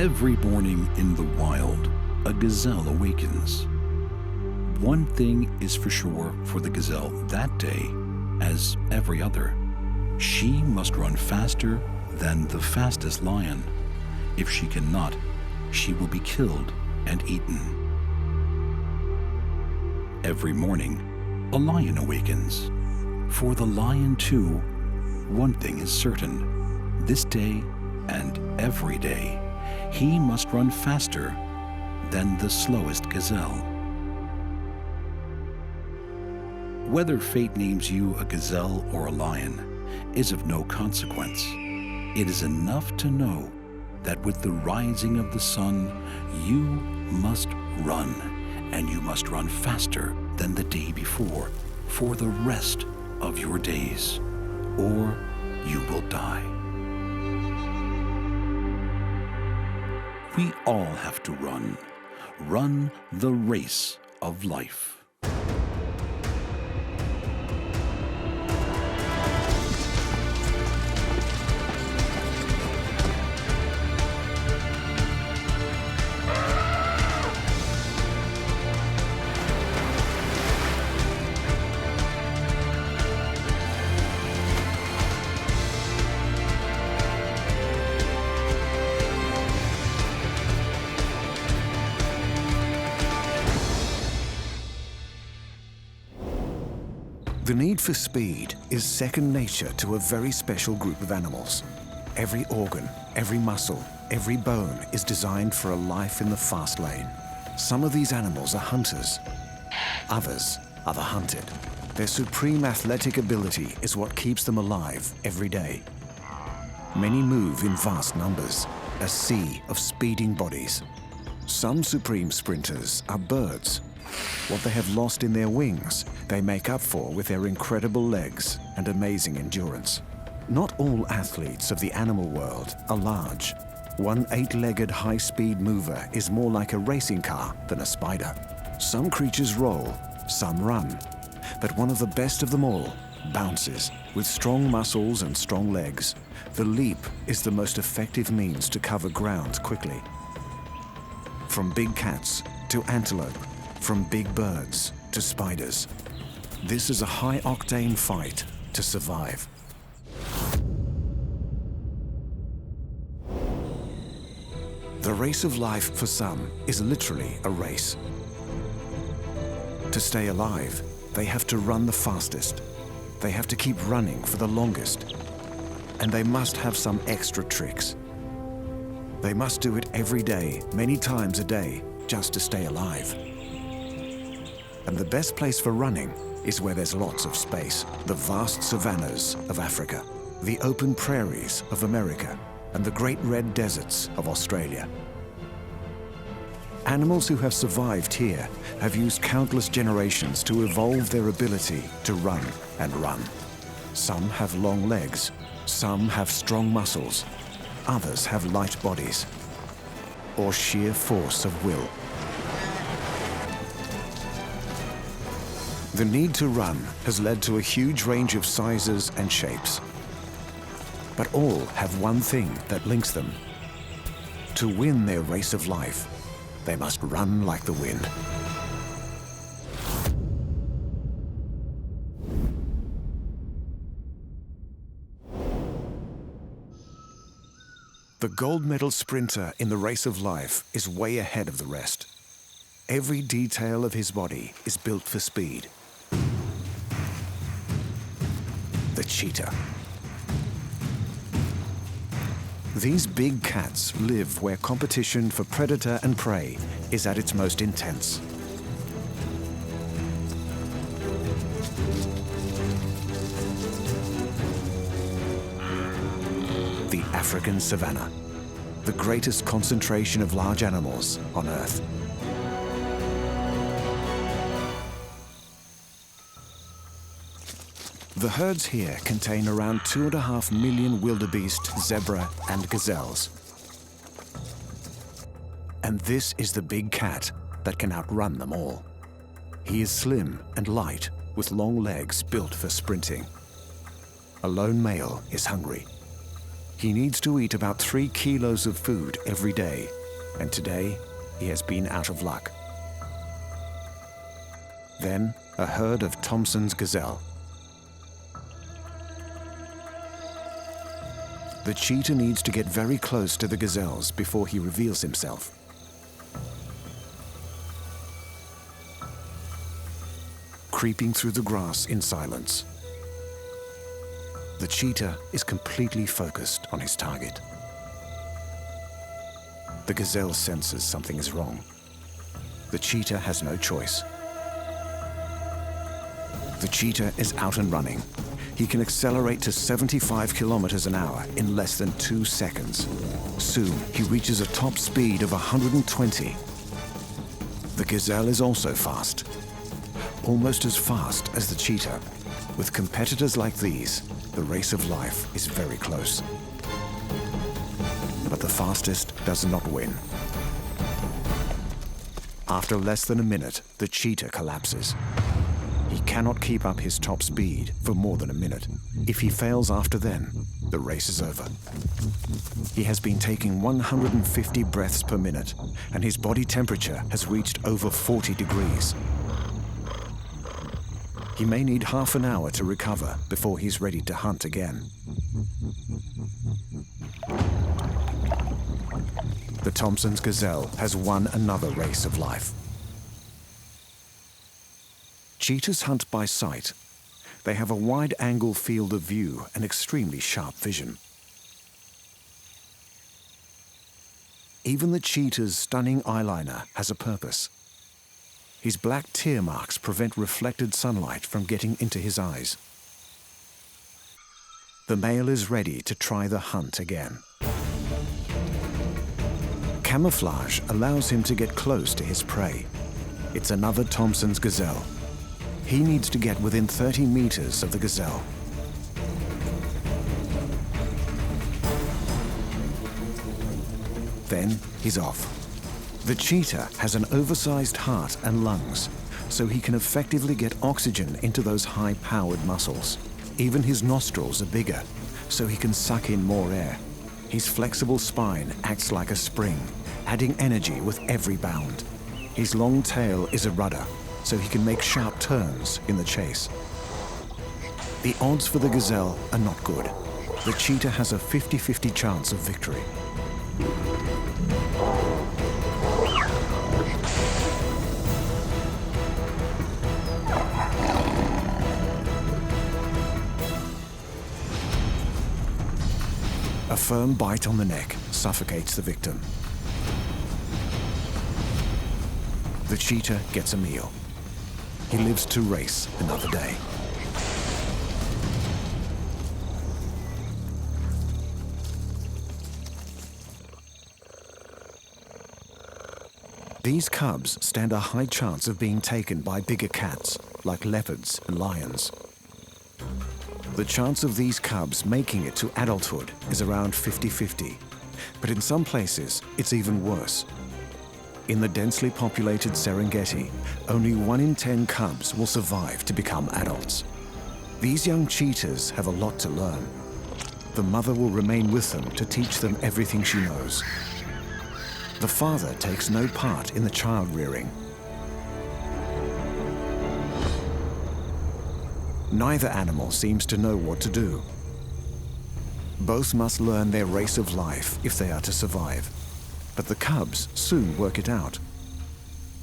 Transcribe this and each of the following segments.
Every morning in the wild, a gazelle awakens. One thing is for sure for the gazelle that day, as every other. She must run faster than the fastest lion. If she cannot, she will be killed and eaten. Every morning, a lion awakens. For the lion too, one thing is certain. This day and every day, he must run faster than the slowest gazelle. Whether fate names you a gazelle or a lion is of no consequence. It is enough to know that with the rising of the sun, you must run, and you must run faster than the day before for the rest of your days, or you will die. We all have to run the race of life. The need for speed is second nature to a very special group of animals. Every organ, every muscle, every bone is designed for a life in the fast lane. Some of these animals are hunters. Others are the hunted. Their supreme athletic ability is what keeps them alive every day. Many move in vast numbers, a sea of speeding bodies. Some supreme sprinters are birds. What they have lost in their wings, they make up for with their incredible legs and amazing endurance. Not all athletes of the animal world are large. One 8-legged high-speed mover is more like a racing car than a spider. Some creatures roll, some run. But one of the best of them all bounces. With strong muscles and strong legs, the leap is the most effective means to cover ground quickly. From big cats to antelope, from big birds to spiders. This is a high-octane fight to survive. The race of life for some is literally a race. To stay alive, they have to run the fastest. They have to keep running for the longest. And they must have some extra tricks. They must do it every day, many times a day, just to stay alive. And the best place for running is where there's lots of space. The vast savannas of Africa, the open prairies of America, and the great red deserts of Australia. Animals who have survived here have used countless generations to evolve their ability to run and run. Some have long legs, some have strong muscles, others have light bodies, or sheer force of will. The need to run has led to a huge range of sizes and shapes. But all have one thing that links them. To win their race of life, they must run like the wind. The gold medal sprinter in the race of life is way ahead of the rest. Every detail of his body is built for speed. The cheetah. These big cats live where competition for predator and prey is at its most intense. The African savanna, the greatest concentration of large animals on Earth. The herds here contain around 2.5 million wildebeest, zebra, and gazelles. And this is the big cat that can outrun them all. He is slim and light, with long legs built for sprinting. A lone male is hungry. He needs to eat about 3 kilos of food every day, and today he has been out of luck. Then, a herd of Thompson's gazelle. The cheetah needs to get very close to the gazelles before he reveals himself. Creeping through the grass in silence, the cheetah is completely focused on his target. The gazelle senses something is wrong. The cheetah has no choice. The cheetah is out and running. He can accelerate to 75 kilometers an hour in less than 2 seconds. Soon, he reaches a top speed of 120. The gazelle is also fast, almost as fast as the cheetah. With competitors like these, the race of life is very close. But the fastest does not win. After less than a minute, the cheetah collapses. He cannot keep up his top speed for more than a minute. If he fails after then, the race is over. He has been taking 150 breaths per minute, and his body temperature has reached over 40 degrees. He may need half an hour to recover before he's ready to hunt again. The Thompson's gazelle has won another race of life. Cheetahs hunt by sight. They have a wide-angle field of view and extremely sharp vision. Even the cheetah's stunning eyeliner has a purpose. His black tear marks prevent reflected sunlight from getting into his eyes. The male is ready to try the hunt again. Camouflage allows him to get close to his prey. It's another Thompson's gazelle. He needs to get within 30 meters of the gazelle. Then he's off. The cheetah has an oversized heart and lungs, so he can effectively get oxygen into those high-powered muscles. Even his nostrils are bigger, so he can suck in more air. His flexible spine acts like a spring, adding energy with every bound. His long tail is a rudder, so he can make sharp turns in the chase. The odds for the gazelle are not good. The cheetah has a 50-50 chance of victory. A firm bite on the neck suffocates the victim. The cheetah gets a meal. He lives to race another day. These cubs stand a high chance of being taken by bigger cats, like leopards and lions. The chance of these cubs making it to adulthood is around 50-50, but in some places it's even worse. In the densely populated Serengeti, only 1 in 10 cubs will survive to become adults. These young cheetahs have a lot to learn. The mother will remain with them to teach them everything she knows. The father takes no part in the child rearing. Neither animal seems to know what to do. Both must learn their race of life if they are to survive. But the cubs soon work it out.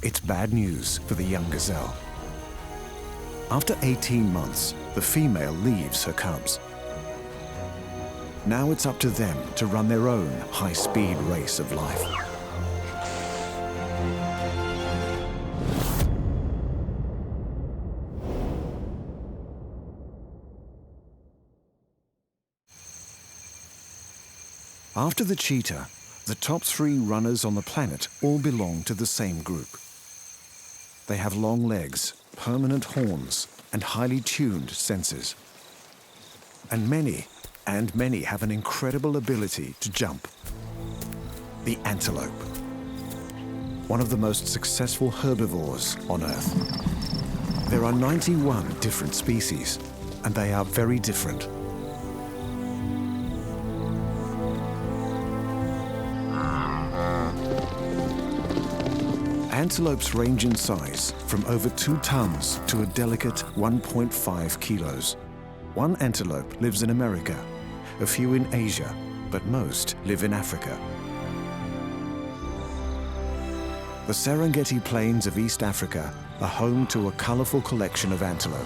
It's bad news for the young gazelle. After 18 months, the female leaves her cubs. Now it's up to them to run their own high-speed race of life. After the cheetah, the top 3 runners on the planet all belong to the same group. They have long legs, permanent horns, and highly tuned senses. And many have an incredible ability to jump. The antelope, one of the most successful herbivores on Earth. There are 91 different species, and they are very different. Antelopes range in size from over 2 tons to a delicate 1.5 kilos. One antelope lives in America, a few in Asia, but most live in Africa. The Serengeti Plains of East Africa are home to a colorful collection of antelope.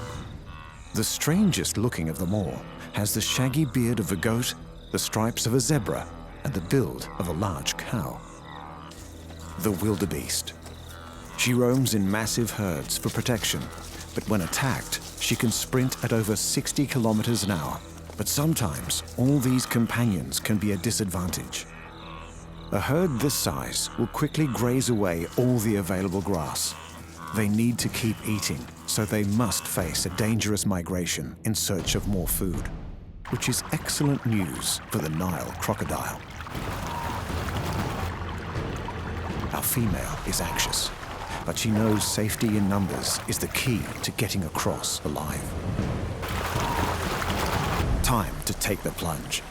The strangest looking of them all has the shaggy beard of a goat, the stripes of a zebra, and the build of a large cow. The wildebeest. She roams in massive herds for protection, but when attacked, she can sprint at over 60 kilometers an hour. But sometimes, all these companions can be a disadvantage. A herd this size will quickly graze away all the available grass. They need to keep eating, so they must face a dangerous migration in search of more food, which is excellent news for the Nile crocodile. Our female is anxious, but she knows safety in numbers is the key to getting across alive. Time to take the plunge.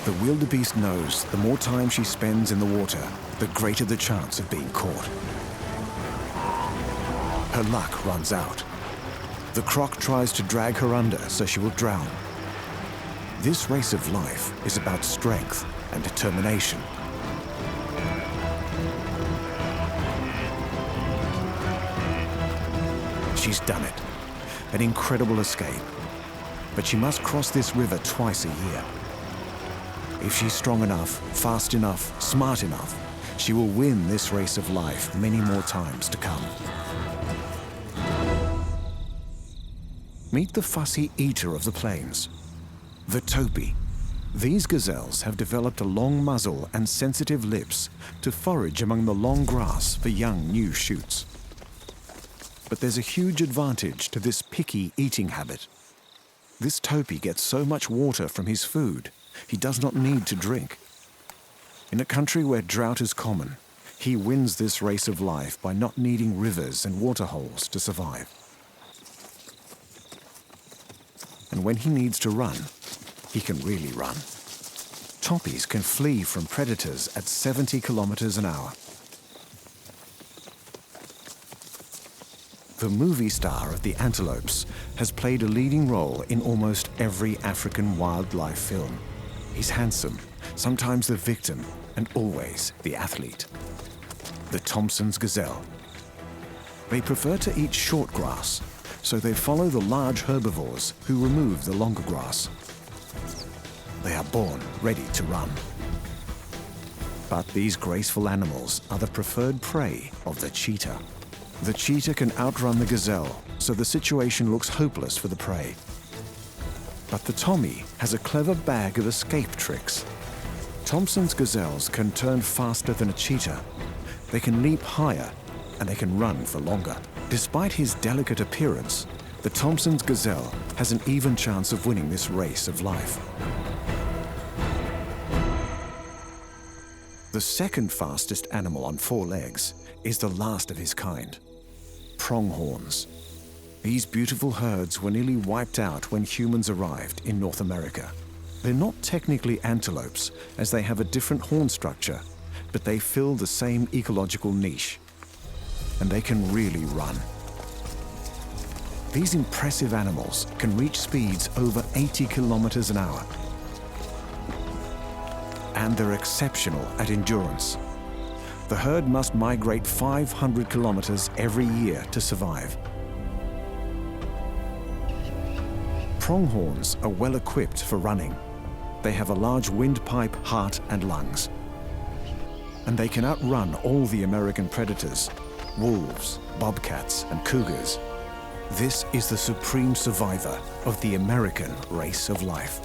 The wildebeest knows the more time she spends in the water, the greater the chance of being caught. Her luck runs out. The croc tries to drag her under so she will drown. This race of life is about strength and determination. She's done it. An incredible escape. But she must cross this river twice a year. If she's strong enough, fast enough, smart enough, she will win this race of life many more times to come. Meet the fussy eater of the plains, the topi. These gazelles have developed a long muzzle and sensitive lips to forage among the long grass for young new shoots. But there's a huge advantage to this picky eating habit. This topi gets so much water from his food, he does not need to drink. In a country where drought is common, he wins this race of life by not needing rivers and waterholes to survive. And when he needs to run, he can really run. Topis can flee from predators at 70 kilometers an hour. The movie star of the antelopes has played a leading role in almost every African wildlife film. He's handsome, sometimes the victim, and always the athlete. The Thompson's gazelle. They prefer to eat short grass, so they follow the large herbivores who remove the longer grass. They are born ready to run. But these graceful animals are the preferred prey of the cheetah. The cheetah can outrun the gazelle, so the situation looks hopeless for the prey. But the Tommy has a clever bag of escape tricks. Thompson's gazelles can turn faster than a cheetah. They can leap higher, and they can run for longer. Despite his delicate appearance, the Thompson's gazelle has an even chance of winning this race of life. The second fastest animal on 4 legs is the last of his kind. Pronghorns. These beautiful herds were nearly wiped out when humans arrived in North America. They're not technically antelopes, as they have a different horn structure, but they fill the same ecological niche. And they can really run. These impressive animals can reach speeds over 80 kilometers an hour. And they're exceptional at endurance. The herd must migrate 500 kilometers every year to survive. Pronghorns are well equipped for running. They have a large windpipe, heart, and lungs. And they can outrun all the American predators, wolves, bobcats, and cougars. This is the supreme survivor of the American race of life.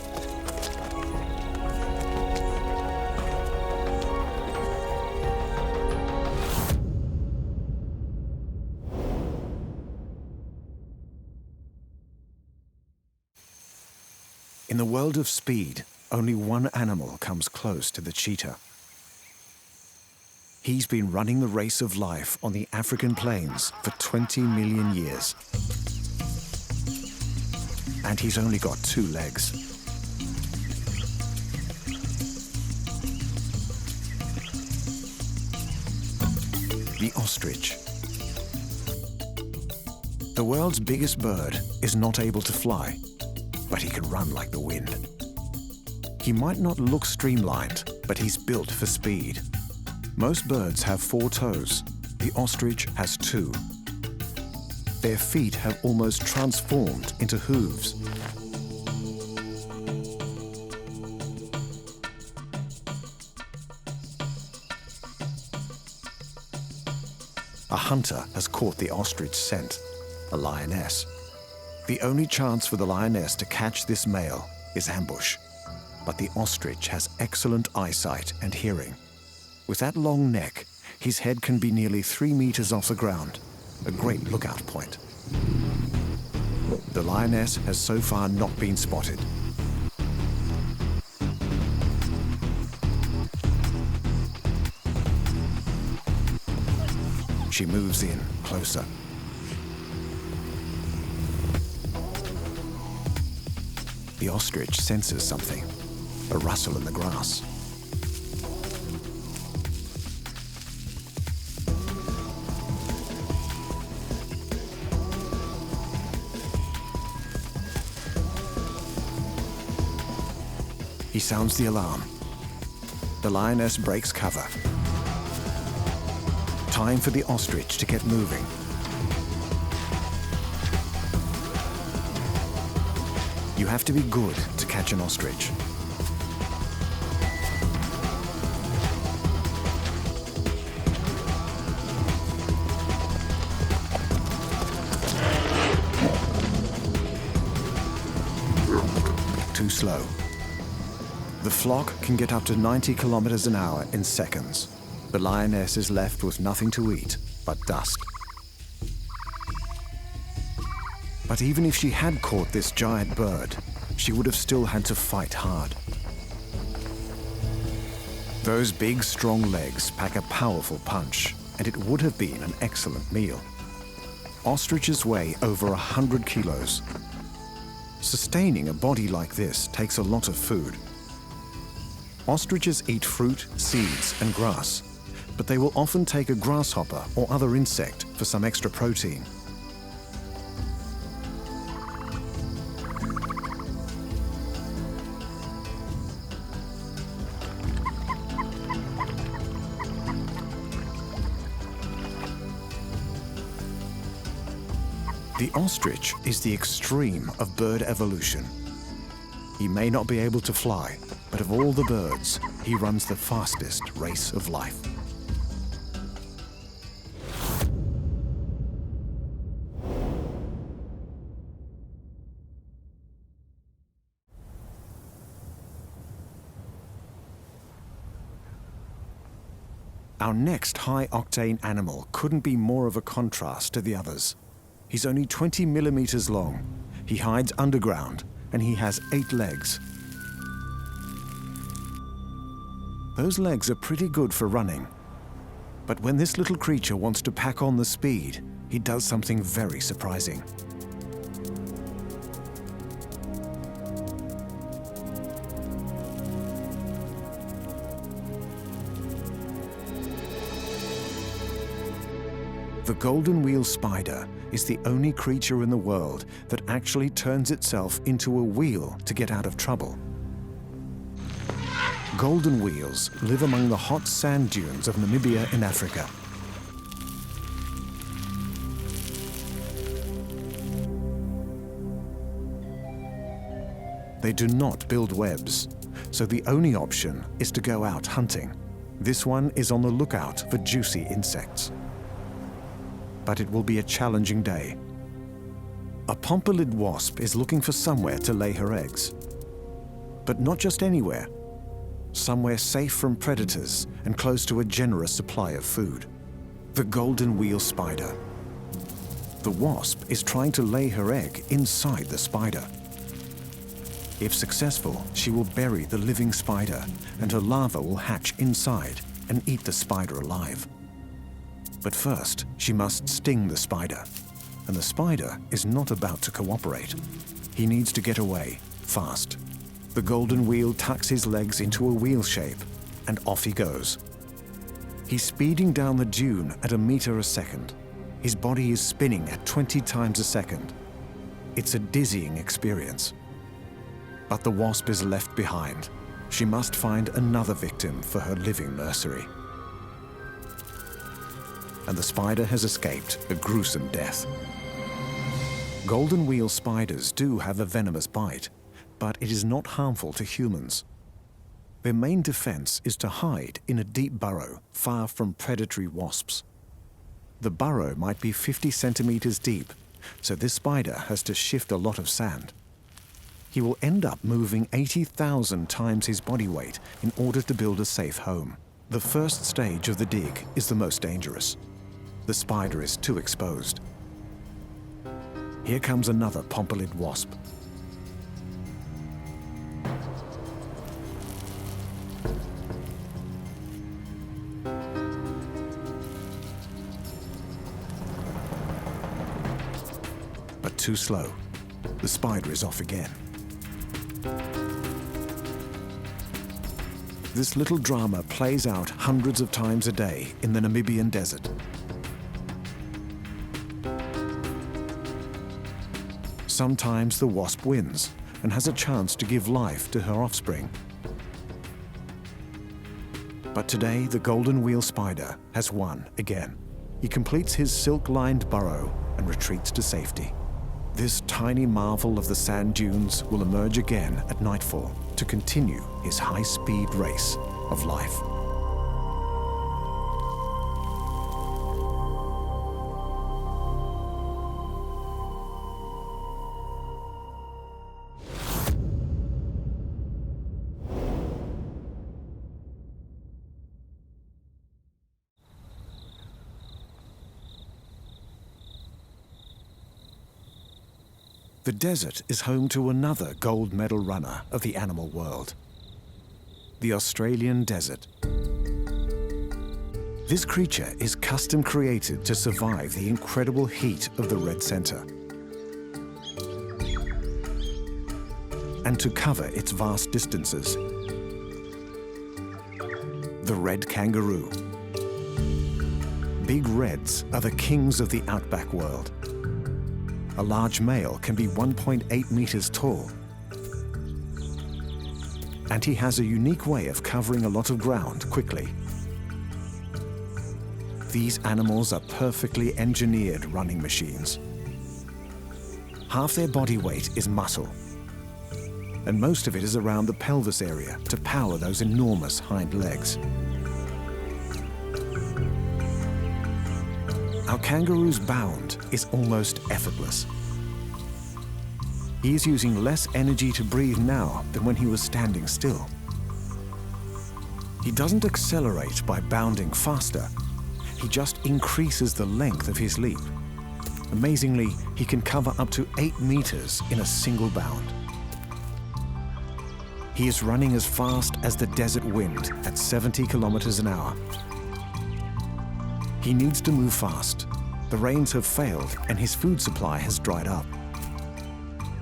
In the world of speed, only one animal comes close to the cheetah. He's been running the race of life on the African plains for 20 million years. And he's only got 2 legs. the ostrich. The world's biggest bird is not able to fly, but he can run like the wind. He might not look streamlined, but he's built for speed. Most birds have 4 toes. The ostrich has 2. Their feet have almost transformed into hooves. A hunter has caught the ostrich scent, a lioness. The only chance for the lioness to catch this male is ambush. But the ostrich has excellent eyesight and hearing. With that long neck, his head can be nearly 3 meters off the ground, a great lookout point. The lioness has so far not been spotted. She moves in closer. The ostrich senses something, a rustle in the grass. He sounds the alarm. The lioness breaks cover. Time for the ostrich to get moving. You have to be good to catch an ostrich. Too slow. The flock can get up to 90 kilometers an hour in seconds. The lioness is left with nothing to eat but dust. But even if she had caught this giant bird, she would have still had to fight hard. Those big, strong legs pack a powerful punch, and it would have been an excellent meal. Ostriches weigh over 100 kilos. Sustaining a body like this takes a lot of food. Ostriches eat fruit, seeds, and grass, but they will often take a grasshopper or other insect for some extra protein. The ostrich is the extreme of bird evolution. He may not be able to fly, but of all the birds, he runs the fastest race of life. Our next high-octane animal couldn't be more of a contrast to the others. He's only 20 millimeters long. He hides underground, and he has 8 legs. Those legs are pretty good for running. But when this little creature wants to pack on the speed, he does something very surprising. The golden wheel spider is the only creature in the world that actually turns itself into a wheel to get out of trouble. Golden wheels live among the hot sand dunes of Namibia in Africa. They do not build webs, so the only option is to go out hunting. This one is on the lookout for juicy insects. But it will be a challenging day. A pompelid wasp is looking for somewhere to lay her eggs. But not just anywhere. Somewhere safe from predators and close to a generous supply of food. The golden wheel spider. The wasp is trying to lay her egg inside the spider. If successful, she will bury the living spider, and her larva will hatch inside and eat the spider alive. But first, she must sting the spider. And the spider is not about to cooperate. He needs to get away, fast. The golden wheel tucks his legs into a wheel shape, and off he goes. He's speeding down the dune at 1 meter a second. His body is spinning at 20 times a second. It's a dizzying experience. But the wasp is left behind. She must find another victim for her living nursery. And the spider has escaped a gruesome death. Golden wheel spiders do have a venomous bite, but it is not harmful to humans. Their main defense is to hide in a deep burrow far from predatory wasps. The burrow might be 50 centimeters deep, so this spider has to shift a lot of sand. He will end up moving 80,000 times his body weight in order to build a safe home. The first stage of the dig is the most dangerous. The spider is too exposed. Here comes another pompilid wasp. But too slow. The spider is off again. This little drama plays out hundreds of times a day in the Namibian desert. Sometimes the wasp wins and has a chance to give life to her offspring. But today, the golden wheel spider has won again. He completes his silk-lined burrow and retreats to safety. This tiny marvel of the sand dunes will emerge again at nightfall to continue his high-speed race of life. The desert is home to another gold medal runner of the animal world, the Australian desert. This creature is custom created to survive the incredible heat of the red center and to cover its vast distances. The red kangaroo. Big reds are the kings of the outback world. A large male can be 1.8 meters tall. And he has a unique way of covering a lot of ground quickly. These animals are perfectly engineered running machines. Half their body weight is muscle, and most of it is around the pelvis area to power those enormous hind legs. Our kangaroo's bound is almost effortless. He is using less energy to breathe now than when he was standing still. He doesn't accelerate by bounding faster. He just increases the length of his leap. Amazingly, he can cover up to 8 meters in a single bound. He is running as fast as the desert wind at 70 kilometers an hour. He needs to move fast. The rains have failed and his food supply has dried up.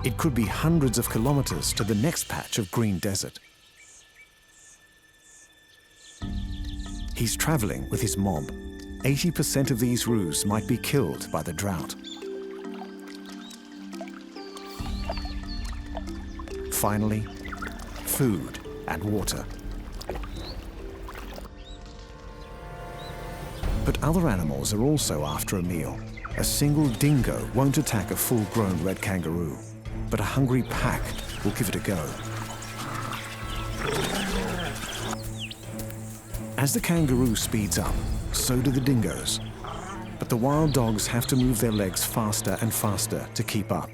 It could be hundreds of kilometers to the next patch of green desert. He's traveling with his mob. 80% of these roos might be killed by the drought. Finally, food and water. But other animals are also after a meal. A single dingo won't attack a full-grown red kangaroo, but a hungry pack will give it a go. As the kangaroo speeds up, so do the dingoes. But the wild dogs have to move their legs faster and faster to keep up.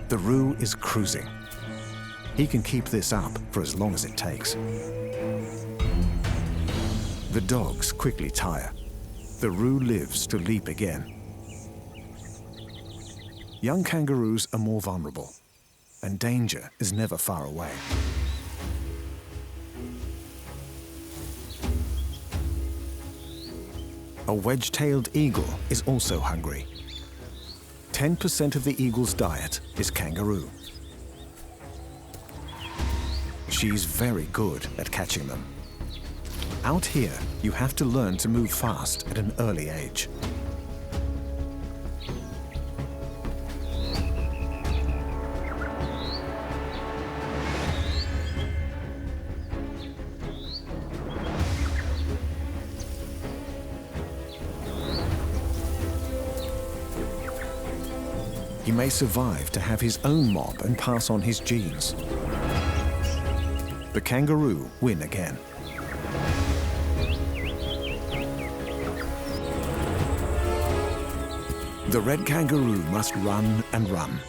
The roo is cruising. He can keep this up for as long as it takes. The dogs quickly tire. The roo lives to leap again. Young kangaroos are more vulnerable, and danger is never far away. A wedge-tailed eagle is also hungry. 10% of the eagle's diet is kangaroo. She's very good at catching them. Out here, you have to learn to move fast at an early age. He may survive to have his own mob and pass on his genes. The kangaroo win again. The red kangaroo must run and run,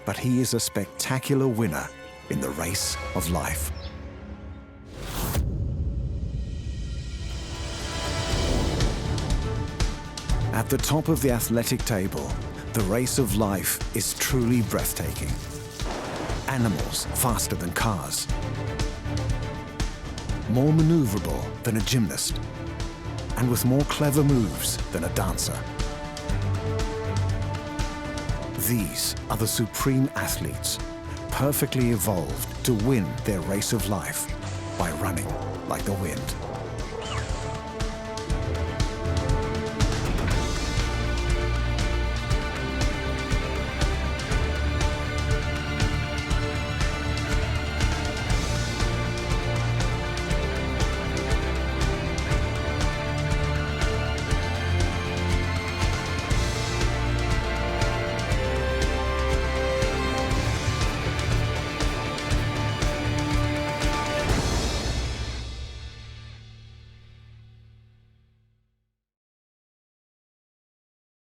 but he is a spectacular winner in the race of life. At the top of the athletic table, the race of life is truly breathtaking. Animals faster than cars, more maneuverable than a gymnast, and with more clever moves than a dancer. These are the supreme athletes, perfectly evolved to win their race of life by running like the wind.